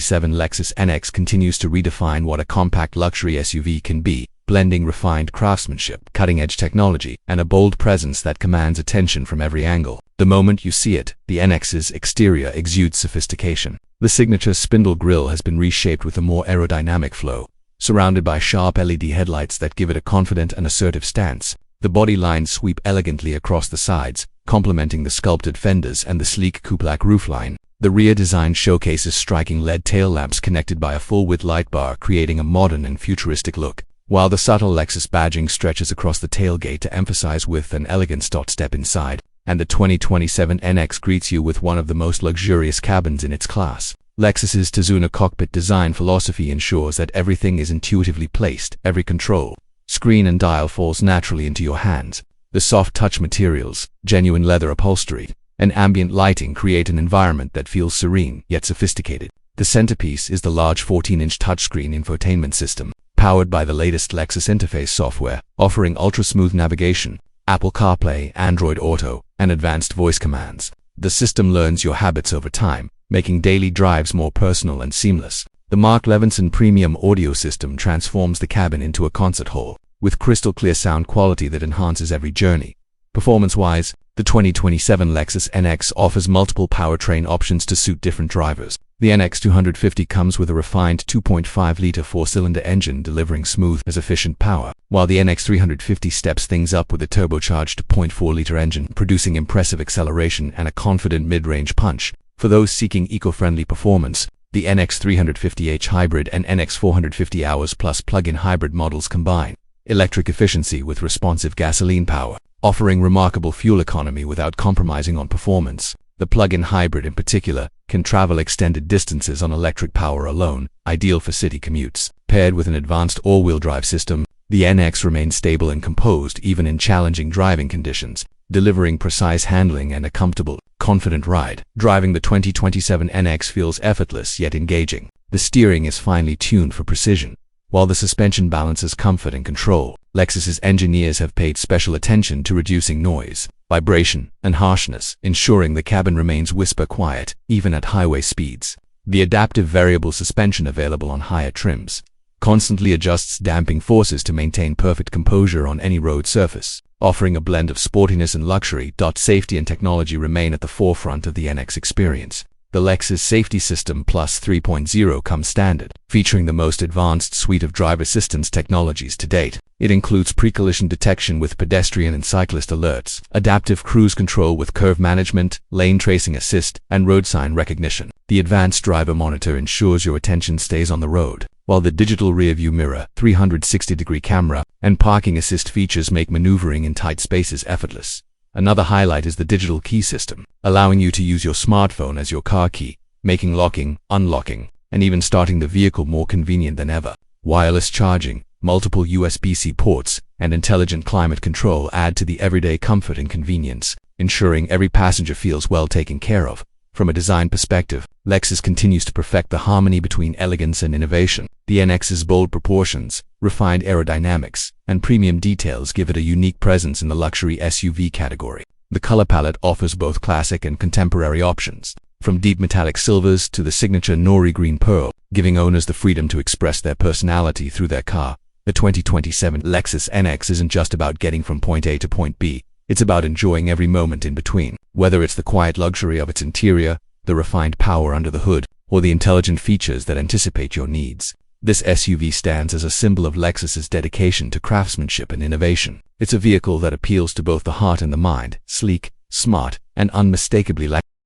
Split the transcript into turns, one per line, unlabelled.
2027 Lexus NX continues to redefine what a compact luxury SUV can be, blending refined craftsmanship, cutting-edge technology, and a bold presence that commands attention from every angle. The moment you see it, the NX's exterior exudes sophistication. The signature spindle grille has been reshaped with a more aerodynamic flow, surrounded by sharp LED headlights that give it a confident and assertive stance. The body lines sweep elegantly across the sides, complementing the sculpted fenders and the sleek coupe-like roofline. The rear design showcases striking LED tail lamps connected by a full-width light bar, creating a modern and futuristic look, while the subtle Lexus badging stretches across the tailgate to emphasize width and elegance. Step inside, and the 2027 NX greets you with one of the most luxurious cabins in its class. Lexus's Tazuna cockpit design philosophy ensures that everything is intuitively placed. Every control, screen and dial falls naturally into your hands. The soft touch materials, genuine leather upholstery, and ambient lighting create an environment that feels serene yet sophisticated. The centerpiece is the large 14-inch touchscreen infotainment system, powered by the latest Lexus interface software, offering ultra-smooth navigation, Apple CarPlay, Android Auto, and advanced voice commands. The system learns your habits over time, making daily drives more personal and seamless. The Mark Levinson premium audio system transforms the cabin into a concert hall, with crystal-clear sound quality that enhances every journey. Performance-wise, the 2027 Lexus NX offers multiple powertrain options to suit different drivers. The NX 250 comes with a refined 2.5-liter four-cylinder engine delivering smooth as efficient power, while the NX 350 steps things up with a turbocharged 0.4-liter engine, producing impressive acceleration and a confident mid-range punch. For those seeking eco-friendly performance, the NX 350h Hybrid and NX 450 Hours Plus plug-in hybrid models combine electric efficiency with responsive gasoline power, offering remarkable fuel economy without compromising on performance. The plug-in hybrid in particular can travel extended distances on electric power alone, ideal for city commutes. Paired with an advanced all-wheel drive system, the NX remains stable and composed even in challenging driving conditions, delivering precise handling and a comfortable, confident ride. Driving the 2027 NX feels effortless yet engaging. The steering is finely tuned for precision, while the suspension balances comfort and control. Lexus's engineers have paid special attention to reducing noise, vibration, and harshness, ensuring the cabin remains whisper quiet, even at highway speeds. The adaptive variable suspension available on higher trims constantly adjusts damping forces to maintain perfect composure on any road surface, offering a blend of sportiness and luxury. Safety and technology remain at the forefront of the NX experience. The Lexus Safety System Plus 3.0 comes standard, featuring the most advanced suite of driver assistance technologies to date. It includes pre-collision detection with pedestrian and cyclist alerts, adaptive cruise control with curve management, lane tracing assist, and road sign recognition. The advanced driver monitor ensures your attention stays on the road, while the digital rear-view mirror, 360-degree camera, and parking assist features make maneuvering in tight spaces effortless. Another highlight is the digital key system, allowing you to use your smartphone as your car key, making locking, unlocking, and even starting the vehicle more convenient than ever. Wireless charging, multiple USB-C ports, and intelligent climate control add to the everyday comfort and convenience, ensuring every passenger feels well taken care of. From a design perspective, Lexus continues to perfect the harmony between elegance and innovation. The NX's bold proportions, refined aerodynamics, and premium details give it a unique presence in the luxury SUV category. The color palette offers both classic and contemporary options, from deep metallic silvers to the signature nori green pearl, giving owners the freedom to express their personality through their car. The 2027 Lexus NX isn't just about getting from point A to point B. It's about enjoying every moment in between. Whether it's the quiet luxury of its interior, the refined power under the hood, or the intelligent features that anticipate your needs, this SUV stands as a symbol of Lexus's dedication to craftsmanship and innovation. It's a vehicle that appeals to both the heart and the mind, sleek, smart, and unmistakably Lexus.